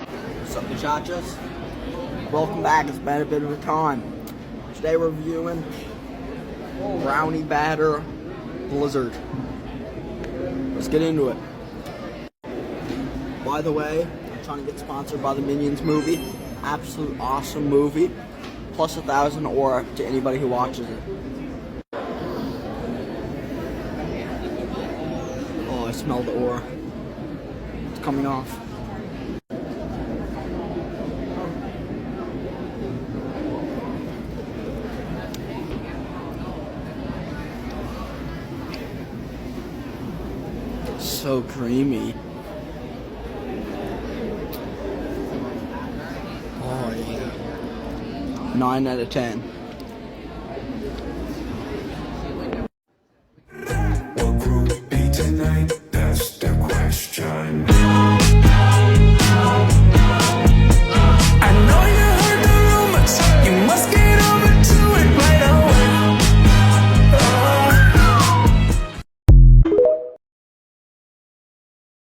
What's up, muchachos? Welcome back. It's been a bit of a time. Today we're reviewing Brownie Batter Blizzard. Let's get into it. By the way, I'm trying to get sponsored by the Minions movie. Absolute awesome movie. Plus 1,000 aura to anybody who watches it. Oh, I smell the aura. It's coming off. So creamy. Oh yeah. 9 out of 10.